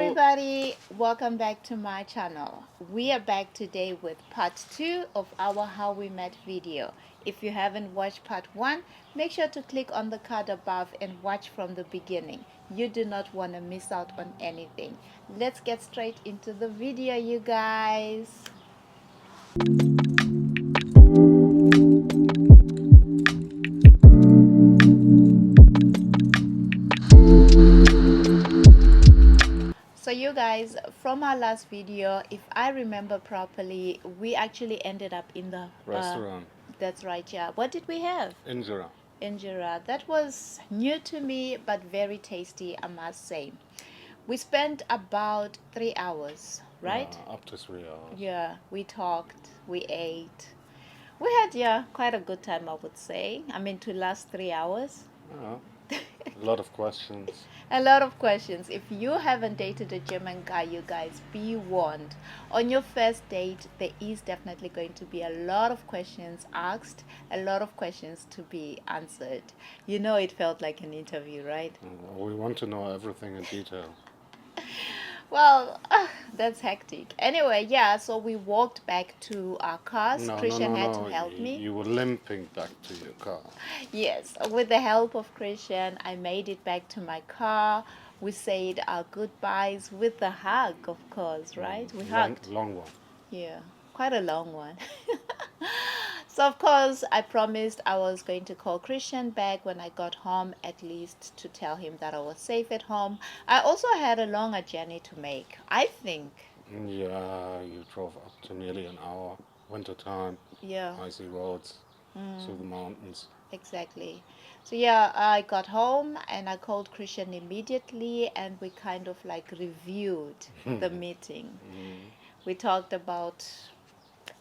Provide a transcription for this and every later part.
everybody, welcome back to my channel. We are back today with part 2 of our How We Met video. If you haven't watched part 1, make sure to click on the card above and watch from the beginning. You do not want to miss out on anything. Let's get straight into the video, you guys. So you guys, from our last video, if I remember properly, we actually ended up in the restaurant. That's right, yeah. What did we have? Injera. Injera. That was new to me, but very tasty, I must say. We spent about 3 hours, right? Up to 3 hours. Yeah, we talked, we ate. We had, yeah, quite a good time, I would say. I mean, to last 3 hours. A lot of questions. A lot of questions. If you haven't dated a German guy, you guys, be warned. On your first date, there is definitely going to be a lot of questions asked, a lot of questions to be answered. You know, it felt like an interview, right? We want to know everything in detail. Well, that's hectic. Anyway, yeah, so we walked back to our cars. Christian had to help me. You were limping back to your car. Yes, with the help of Christian, I made it back to my car. We said our goodbyes with a hug, of course, right? We hugged. Long one. Yeah, quite a long one. So, of course, I promised I was going to call Christian back when I got home, at least to tell him that I was safe at home. I also had a longer journey to make, I think. Yeah, you drove up to nearly an hour. Winter time. Yeah. Icy roads. Through the mountains. Exactly. So yeah, I got home and I called Christian immediately and we kind of like reviewed the meeting. We talked about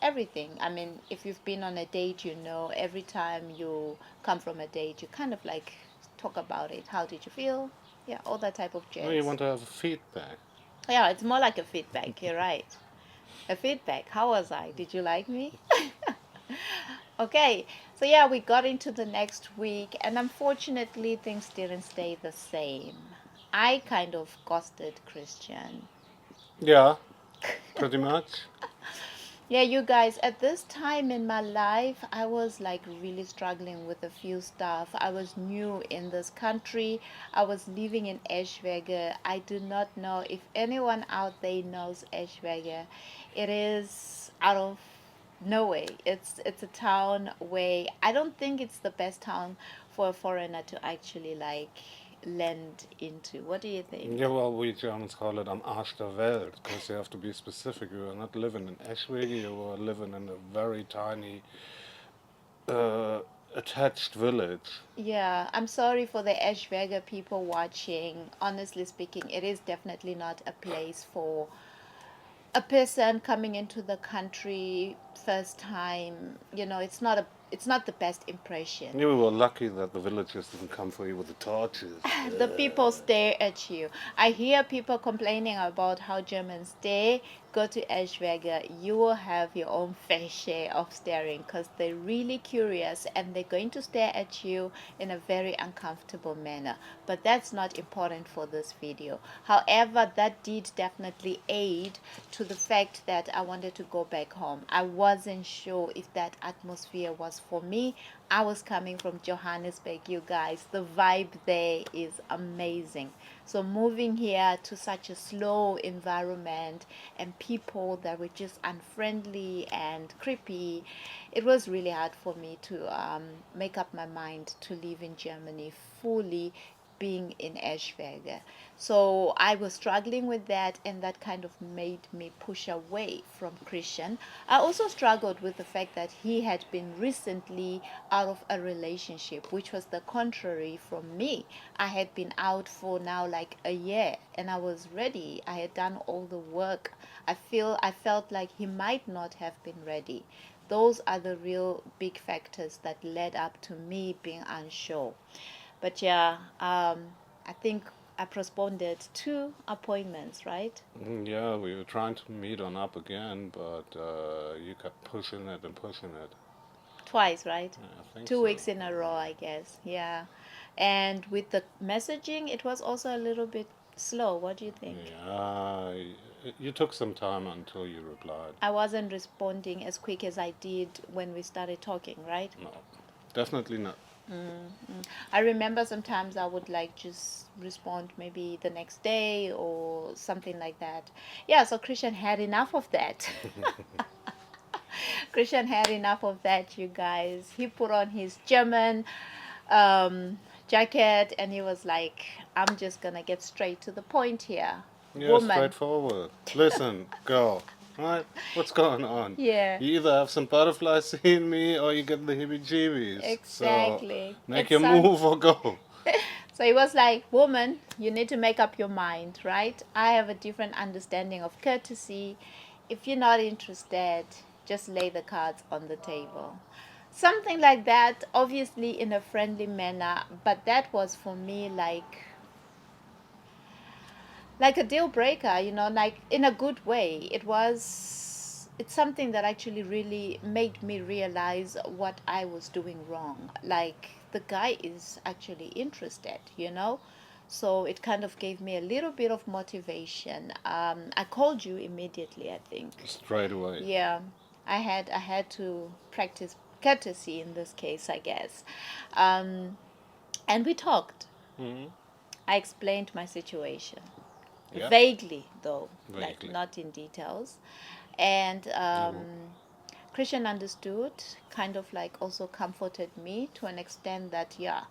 everything. I mean, if you've been on a date, you know, every time you come from a date, you kind of like talk about it. How did you feel? Yeah, all that type of jazz. No, you want to have feedback. Yeah, it's more like a feedback. You're right. A feedback. How was I? Did you like me? Okay, so yeah, we got into the next week, and unfortunately, things didn't stay the same. I kind of ghosted Christian. Yeah, pretty much. Yeah, you guys, at this time in my life, I was like really struggling with a few stuff. I was new in this country. I was living in Eschwege. I do not know if anyone out there knows Eschwege. It is out of nowhere. It's a town where I don't think it's the best town for a foreigner to actually like land into. What do you think? Yeah, well, we Germans call it am Arsch der Welt, because you have to be specific. You are not living in Eschwege, you are living in a very tiny attached village. Yeah, I'm sorry for the Eschwege people watching. Honestly speaking, it is definitely not a place for a person coming into the country first time. You know, it's not the best impression. Yeah, we were lucky that the villagers didn't come for you with the torches. The people stare at you. I hear people complaining about how Germans stare. Go to Eschwege, you will have your own fair share of staring because they're really curious and they're going to stare at you in a very uncomfortable manner. But that's not important for this video. However, that did definitely aid to the fact that I wanted to go back home. I wasn't sure if that atmosphere was for me. I was coming from Johannesburg, you guys. The vibe there is amazing. So moving here to such a slow environment and people that were just unfriendly and creepy, it was really hard for me to make up my mind to live in Germany fully, being in Eschwege. So I was struggling with that, and that kind of made me push away from Christian. I also struggled with the fact that he had been recently out of a relationship, which was the contrary from me. I had been out for now like a year and I was ready. I had done all the work. I felt like he might not have been ready. Those are the real big factors that led up to me being unsure. But yeah, I think I postponed it 2 appointments, right? Yeah, we were trying to meet on up again, but you kept pushing it and pushing it. Twice, right? Yeah, I think 2 weeks in a row, I guess. Yeah. And with the messaging, it was also a little bit slow. What do you think? Yeah, you took some time until you replied. I wasn't responding as quick as I did when we started talking, right? No, definitely not. I remember sometimes I would like just respond maybe the next day or something like that. Yeah, so Christian had enough of that. Christian had enough of that, you guys. He put on his German jacket and he was like, I'm just gonna get straight to the point here. Yeah, Woman. straightforward. Listen, girl, right? What's going on? Yeah, You either have some butterflies seeing me or you get the heebie-jeebies. So exactly. make It your sounds. move or go. So he was like, woman, you need to make up your mind, right? I have a different understanding of courtesy. If you're not interested, just lay the cards on the table. Something like that, obviously in a friendly manner, but that was for me like a deal breaker, like in a good way. It's something that actually really made me realize what I was doing wrong. Like the guy is actually interested. So it kind of gave me a little bit of motivation. I called you immediately, I think. Straight away. Yeah, I had to practice courtesy in this case, I guess. And we talked. Hmm. I explained my situation. Yeah, Vaguely, though, like vaguely. not in details. And No. Christian understood, kind of like also comforted me to an extent that, yeah,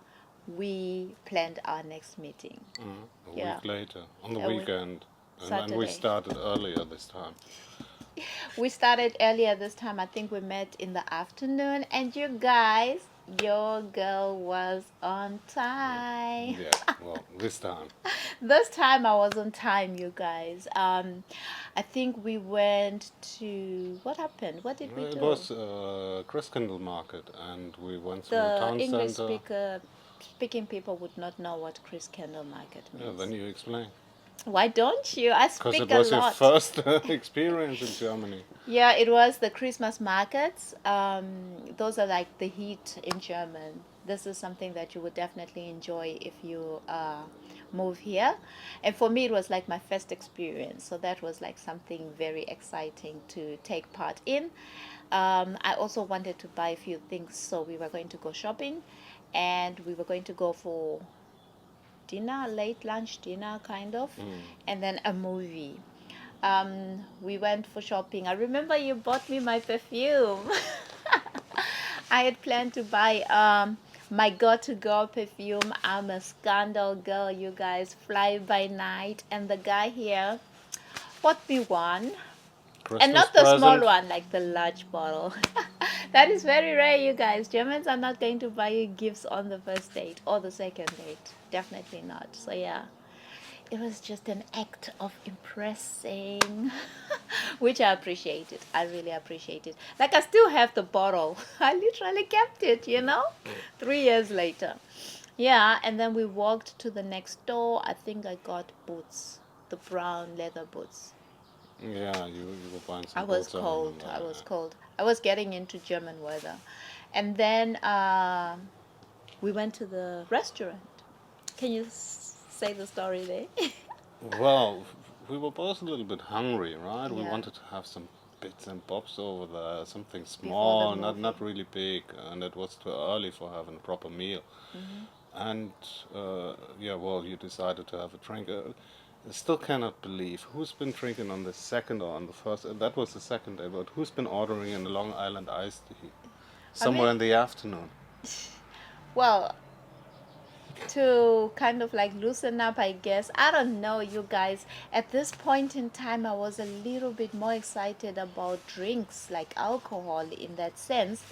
we planned our next meeting. A Yeah, week later, on the a week, weekend. And we Saturday. started earlier this time. We started earlier this time. I think we met in the afternoon. And you guys, your girl was on time. Yeah, well, this time. This time I was on time, you guys. I think we went to, what happened? What did we It do? was Christkindl Market, and we went through The town English center. speaking people would not know what Chris Candle Market Yeah, then means. you explain. Why don't you? I Because it speak a was your lot. first experience in Germany. Yeah, it was the Christmas markets. Those are like the heat in German. This is something that you would definitely enjoy if you move here. And for me, it was like my first experience. So that was like something very exciting to take part in. I also wanted to buy a few things. So we were going to go shopping and we were going to go for dinner, late lunch dinner, kind of, and then a movie. We went for shopping. I remember you bought me my perfume. I had planned to buy my go-to girl perfume. I'm a scandal girl, you guys, fly by night. And the guy here bought me one. And Christmas not the small present. one, like the large bottle. That is very rare, you guys. Germans are not going to buy you gifts on the first date or the second date. Definitely not. So, yeah, it was just an act of impressing, which I appreciated. I really appreciate it. Like, I still have the bottle. I literally kept it. 3 years later. Yeah, and then we walked to the next door. I think I got boots, the brown leather boots. Yeah, you were buying I some was boots, I cold. remember. I was cold. I was getting into German weather. And then we went to the restaurant. Can you say the story there? Well, we were both a little bit hungry, right? We Yeah, wanted to have some bits and bobs over there, something before the small, not movie. really big, and it was too early for having a proper meal. And yeah, well, you decided to have a drink. I still cannot believe who's been drinking on the second or on the first. That was the second day, but who's been ordering in the Long Island iced tea I somewhere mean, in the afternoon? well, to kind of like loosen up, I guess. I don't know, you guys. At this point in time, I was a little bit more excited about drinks, like alcohol in that sense.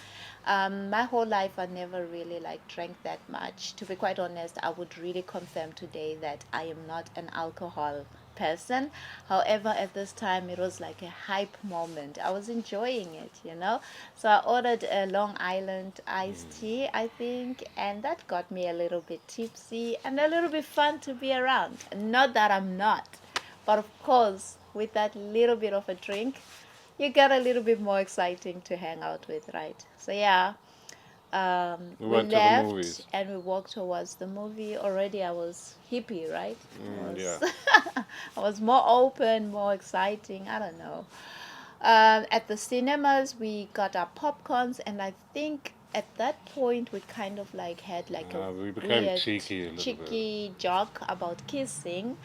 My whole life, I never really like drank that much. To be quite honest, I would really confirm today that I am not an alcohol person. However, at this time, it was like a hype moment. I was enjoying it. So I ordered a Long Island iced tea, I think, and that got me a little bit tipsy and a little bit fun to be around. Not that I'm not, but of course, with that little bit of a drink, you get a little bit more exciting to hang out with, right? So yeah, We we went to the left movies. and we walked towards the movie. Already I was hippie, right? Yeah. I was more open, more exciting. I don't know. At the cinemas, we got our popcorns, and I think at that point we kind of like had like a We became weird, cheeky a little bit. cheeky joke about kissing.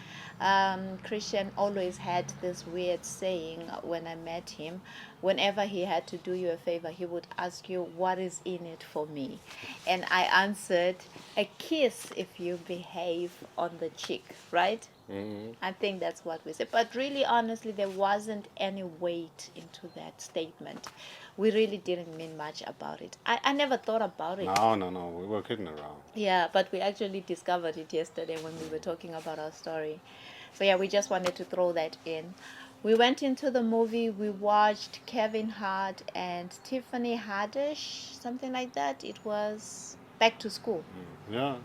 Christian always had this weird saying when I met him. Whenever he had to do you a favor, he would ask you, "What is in it for me?" And I answered, "A kiss if you behave on the cheek," right? Mm-hmm. I think that's what we said. But really, honestly, there wasn't any weight into that statement. We really didn't mean much about it. I never thought about it. No. We were kidding around. Yeah, but we actually discovered it yesterday when we were talking about our story. So yeah, we just wanted to throw that in. We went into the movie. We watched Kevin Hart and Tiffany Haddish, something like that. It was Back to School. Yeah.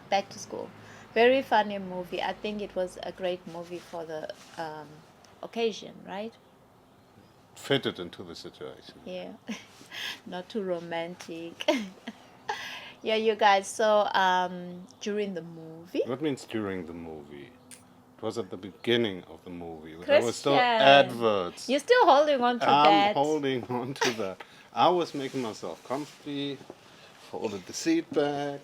Back to School. Very funny movie. I think it was a great movie for the occasion, right? Fitted into the situation. Yeah. Not too romantic. Yeah, you guys. So during the movie, What means during the movie? It was at the beginning of the movie. There were still Christian, adverts. you're still holding on to I'm that. holding on to that. I was making myself comfy, folded the seat back,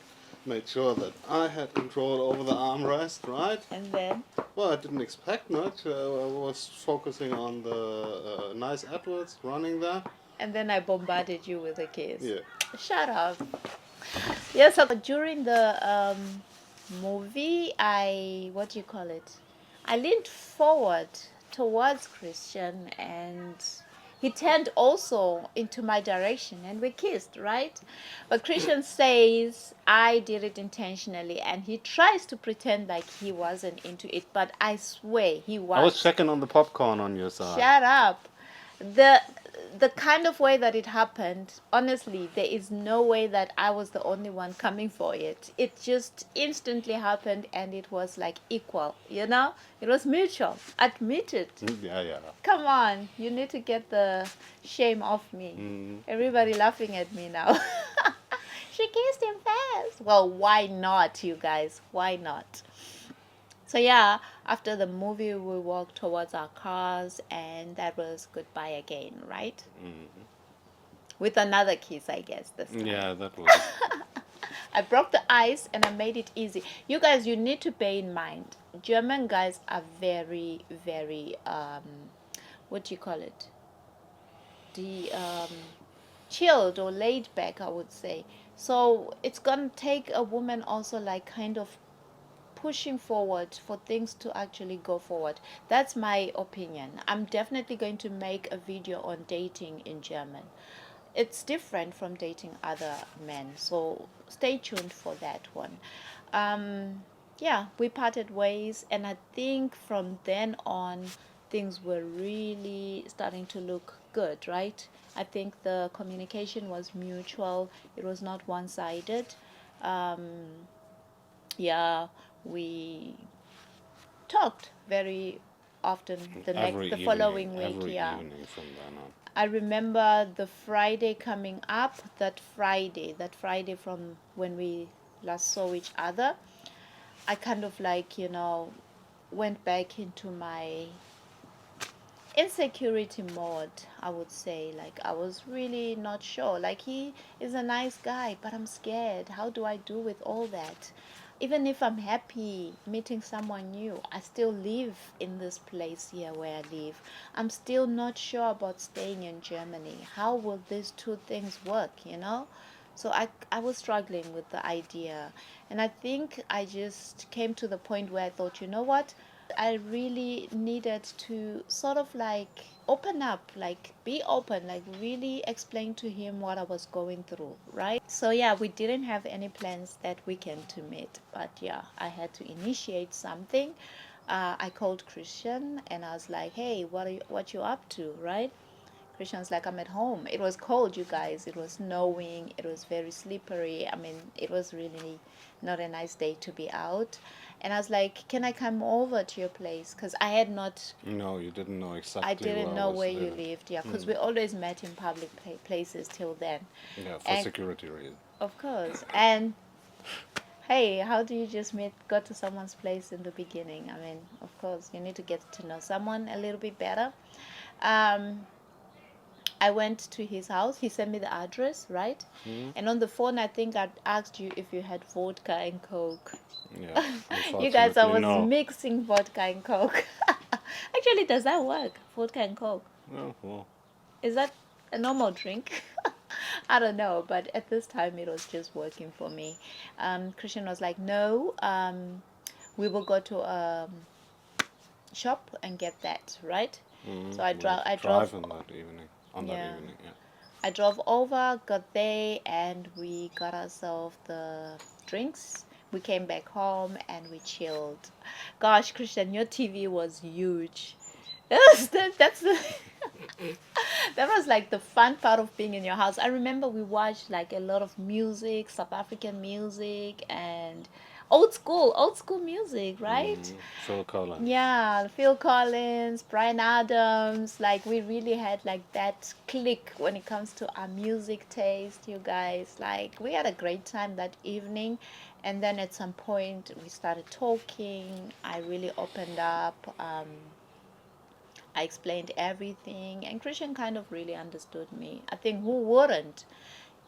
made sure that I had control over the armrest, right? And then, Well, I didn't expect much. I was focusing on the nice adverts running there. I bombarded you with a kiss. Yeah. Shut up. Yeah, so during the movie, what do you call it? I leaned forward towards Christian and he turned also into my direction and we kissed, right? But Christian says I did it intentionally and he tries to pretend like he wasn't into it, but I swear he was. I was checking on the popcorn on your side. Shut up. The kind of way that it happened, honestly, there is no way that I was the only one coming for it. It just instantly happened and it was like equal, you know? It was mutual. Admit it. Yeah. Come on, you need to get the shame off me. Everybody laughing at me now. She kissed him fast. Well, why not, you guys? Why not? So yeah, after the movie, we walked towards our cars, and that was goodbye again, right? With another kiss, I guess this time. Yeah, that was. I broke the ice and I made it easy. You guys, you need to bear in mind, German guys are very, very what do you call it? The chilled or laid back, I would say. So it's gonna take a woman also like kind of pushing forward for things to actually go forward. That's my opinion. I'm definitely going to make a video on dating in German. It's different from dating other men, so stay tuned for that one. Yeah, we parted ways, and I think from then on things were really starting to look good, right? I think the communication was mutual, it was not one-sided. Yeah, we talked very often the following week. Every Yeah, evening from then on. I remember the Friday coming up, that Friday from when we last saw each other. I kind of like, went back into my insecurity mode, I would say. Like, I was really not sure. Like, he is a nice guy, but I'm scared. How do I do with all that? Even if I'm happy meeting someone new, I still live in this place here where I live. I'm still not sure about staying in Germany. How will these two things work? So I was struggling with the idea. And I think I just came to the point where I thought, you know what? I really needed to sort of like open up, like be open, like really explain to him what I was going through, right? So yeah, we didn't have any plans that weekend to meet, but yeah, I had to initiate something. I called Christian and I was like, hey, what you up to, right? Christian's like, I'm at home. It was cold, you guys. It was snowing. It was very slippery. I mean, it was really not a nice day to be out. And I was like, can I come over to your place? Because I had not, No, you didn't know I exactly where didn't I know was where you living. lived. Yeah, because we always met in public places till then. Yeah, for And security reasons. of course. And hey, how do you just go to someone's place in the beginning? I mean, of course, you need to get to know someone a little bit better. Um, I went to his house. He sent me the address, right? And on the phone, I think I asked you if you had vodka and Coke. Yeah, You guys, I unfortunately, was no. mixing vodka and Coke. Actually, does that work? Vodka and Coke? Oh, well, Is that a normal drink? I don't know, but at this time it was just working for me. Christian was like, no, we will go to a shop and get that, right? So we were I drove, driving that evening. On that yeah, evening, yeah. I drove over, got there, and we got ourselves the drinks. We came back home and we chilled. Gosh, Christian, your TV was huge. That's the that was like the fun part of being in your house. I remember we watched like a lot of music, South African music, and old school music, right? Phil Collins. Yeah, Phil Collins, Brian Adams. Like we really had like that click when it comes to our music taste, you guys. Like we had a great time that evening, and then at some point we started talking. I really opened up. I explained everything, and Christian kind of really understood me. I think who wouldn't?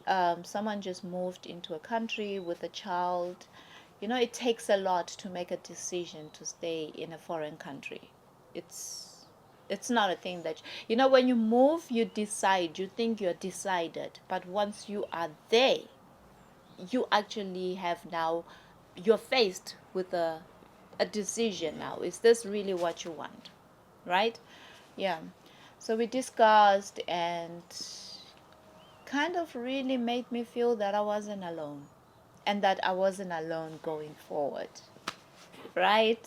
Someone just moved into a country with a child. You know, it takes a lot to make a decision to stay in a foreign country. It's not a thing that you know when you move, you decide, you think you're decided, but once you are there, you actually have now you're faced with a decision now. Is this really what you want? Right? Yeah. So we discussed and kind of really made me feel that I wasn't alone and that I wasn't alone going forward. Right?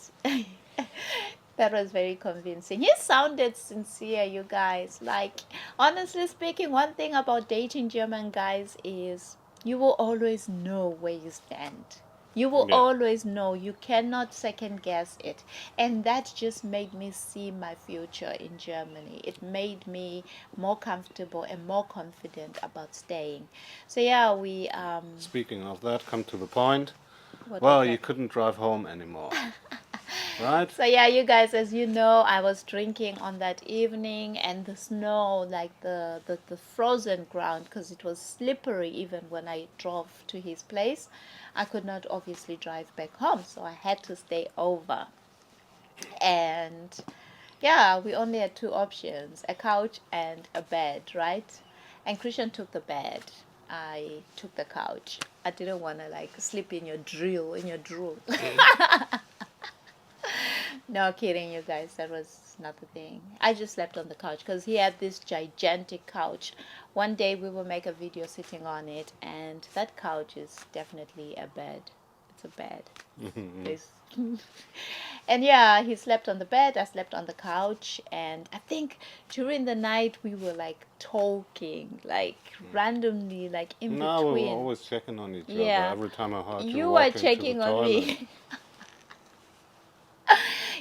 That was very convincing. He sounded sincere, you guys. Like, honestly speaking, one thing about dating German guys is you will always know where you stand. You will Yeah. always know. You cannot second guess it. And that just made me see my future in Germany. It made me more comfortable and more confident about staying. So yeah, we Speaking of that, come to the point. what was Well, you that? couldn't drive home anymore, right? So yeah, you guys, as you know, I was drinking on that evening, and the snow, like the frozen ground, because it was slippery even when I drove to his place. I could not obviously drive back home, so I had to stay over. And yeah, we only had two options, a couch and a bed, right? And Christian took the bed. I took the couch. I didn't want to like sleep in your drool. No kidding, you guys. That was not the thing. I just slept on the couch because he had this gigantic couch. One day we will make a video sitting on it, and that couch is definitely a bed. It's a bed. It's and yeah, he slept on the bed. I slept on the couch, and I think during the night we were like talking, like randomly, like in No, we were between. always checking on each other. Yeah, Every time I heard you you were walking to the checking on toilet. me.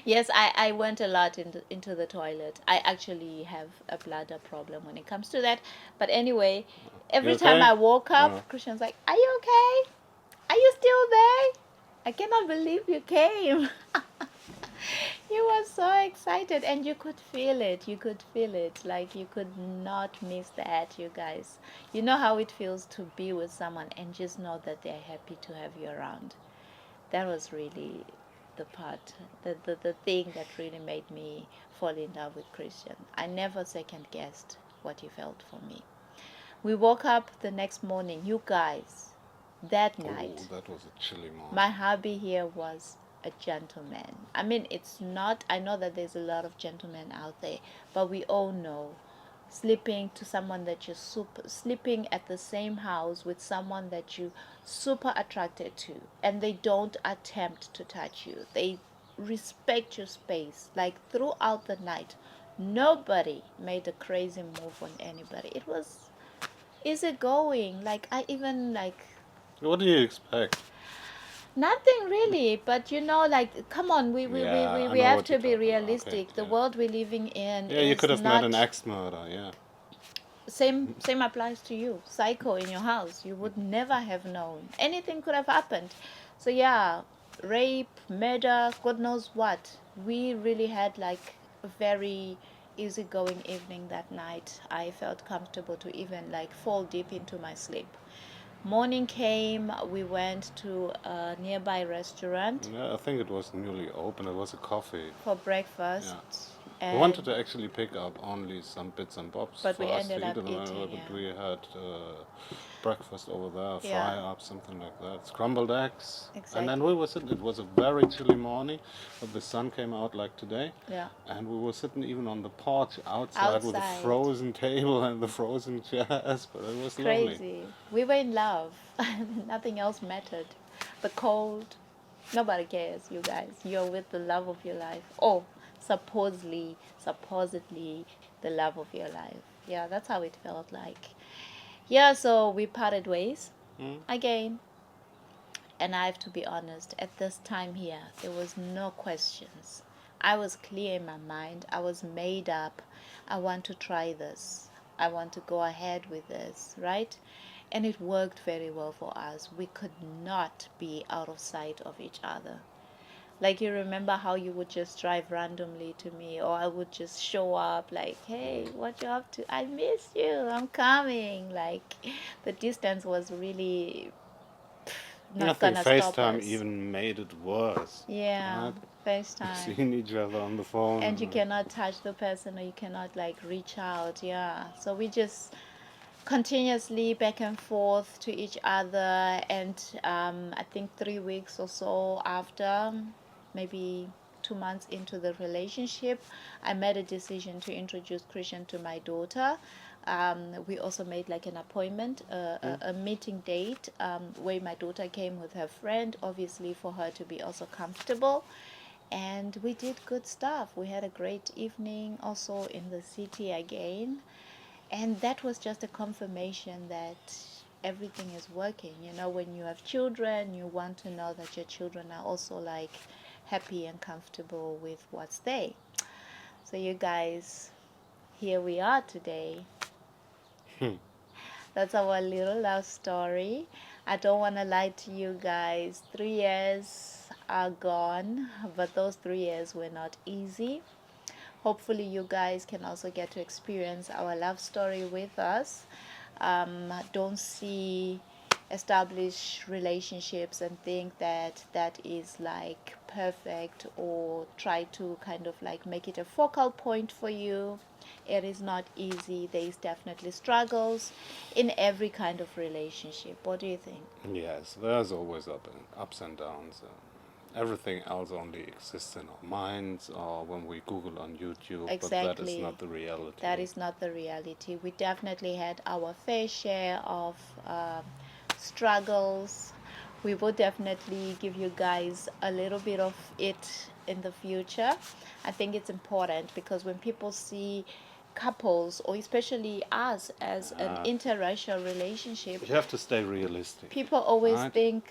Yes, I went a lot into the toilet. I actually have a bladder problem when it comes to that. But anyway, You every time okay? I woke No. up, Christian's like, "Are you okay? Are you still there? I cannot believe you came." He was so excited, and you could feel it. You could feel it. Like you could not miss that, you guys. You know how it feels to be with someone and just know that they're happy to have you around. That was really the part, the thing that really made me fall in love with Christian. I never second guessed what he felt for me. We woke up the next morning, you guys, that Oh, night. that was a chilly My morning. hubby here was a gentleman. I mean, it's not, I know that there's a lot of gentlemen out there, but we all know sleeping to someone that you're super sleeping at the same house with someone that you super attracted to, and they don't attempt to touch you. They respect your space like throughout the night. Nobody made a crazy move on anybody. It was easygoing. Like, I even like What do you expect? nothing really, but like, come on, Yeah, I we know have what to you're be talking about. Okay, realistic. The yeah. world we're living in Yeah, you could is have met an not ex-murder, yeah. same applies to you. Psycho in your house, you would never have known. Anything could have happened. So yeah, rape, murder, God knows what. We really had like a very easygoing evening that night. I felt comfortable to even like fall deep into my sleep. Morning came, we went to a nearby restaurant Yeah, I think it was newly open. It was a coffee. for breakfast, Yeah. We wanted and to actually pick up only some bits and bobs but we for us ended to eat, up eating, but yeah. we had breakfast over there, Yeah, fry up, something like that, scrambled eggs. And then exactly. we were sitting, it was a very chilly morning, but the sun came out like today. Yeah. And we were sitting even on the porch outside with a Outside. frozen table and the frozen chairs, but it was lovely. Crazy. We were in love. Nothing else mattered. The cold. Nobody cares, you guys. You're with the love of your life. Oh, supposedly the love of your life. Yeah, that's how it felt like. Yeah, so we parted ways Mm. again. And I have to be honest, at this time here, there was no questions. I was clear in my mind. I was made up. I want to try this. I want to go ahead with this, right? And it worked very well for us. We could not be out of sight of each other. Like, you remember how you would just drive randomly to me, or I would just show up like, hey, what you up to? I miss you. I'm coming. Like, the distance was really I not think gonna stop FaceTime us. even made it worse. Yeah, Right? FaceTime. Seeing each other on the phone. And you cannot touch the person, or you cannot like reach out. Yeah. So we just continuously back and forth to each other. And I think 3 weeks or so after, maybe 2 months into the relationship, I made a decision to introduce Christian to my daughter. We also made like an appointment, a meeting date, where my daughter came with her friend, obviously for her to be also comfortable. And we did good stuff. We had a great evening also in the city again. And that was just a confirmation that everything is working. When you have children, you want to know that your children are also like happy and comfortable with what's there. So you guys, here we are today. That's our little love story. I don't want to lie to you guys. 3 years are gone, but those 3 years were not easy. Hopefully you guys can also get to experience our love story with us. Don't see established relationships and think that that is like perfect, or try to kind of like make it a focal point for you. It is not easy. There is definitely struggles in every kind of relationship. What do you think? Yes, there's always ups and downs. Everything else only exists in our minds or when we Google on YouTube, but that is Exactly. not the reality. That is not the reality. We definitely had our fair share of struggles. We will definitely give you guys a little bit of it in the future. I think it's important because when people see couples, or especially us as an interracial relationship, You have to stay realistic. people always Right? think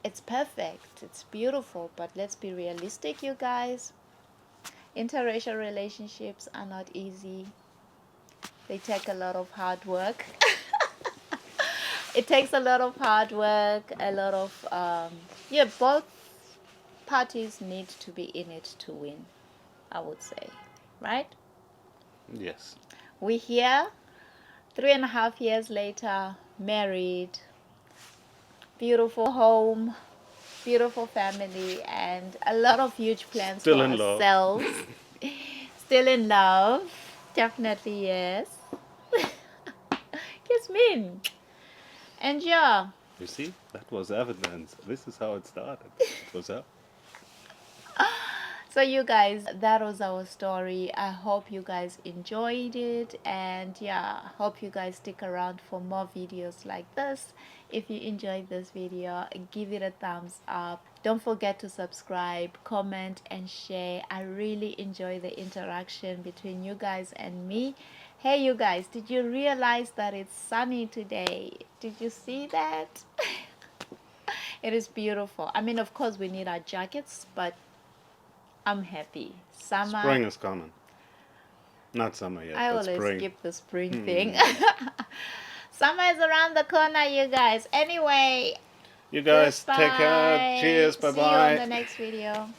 it's perfect, it's beautiful, but let's be realistic, you guys. Interracial relationships are not easy. They take a lot of hard work. It takes a lot of hard work, a lot of, yeah, both parties need to be in it to win, I would say. Right? Yes. We're here, 3.5 years later, married, beautiful home, beautiful family, and a lot of huge plans for Still in love. ourselves. Still in love. Definitely, yes. Kiss me. And yeah, You see, that was evidence. This is how it started. It was up. so you guys, that was our story. I hope you guys enjoyed it, and yeah, hope you guys stick around for more videos like this. If you enjoyed this video, give it a thumbs up. Don't forget to subscribe, comment, and share. I really enjoy the interaction between you guys and me. Hey, you guys, did you realize that it's sunny today? Did you see that? It is beautiful. I mean, of course, we need our jackets, but I'm happy. Summer. Spring is coming. Not summer yet, I but always spring. skip the spring thing. Summer is around the corner, you guys. Anyway, You guys take care. goodbye. Cheers. See you on the Bye-bye. next video.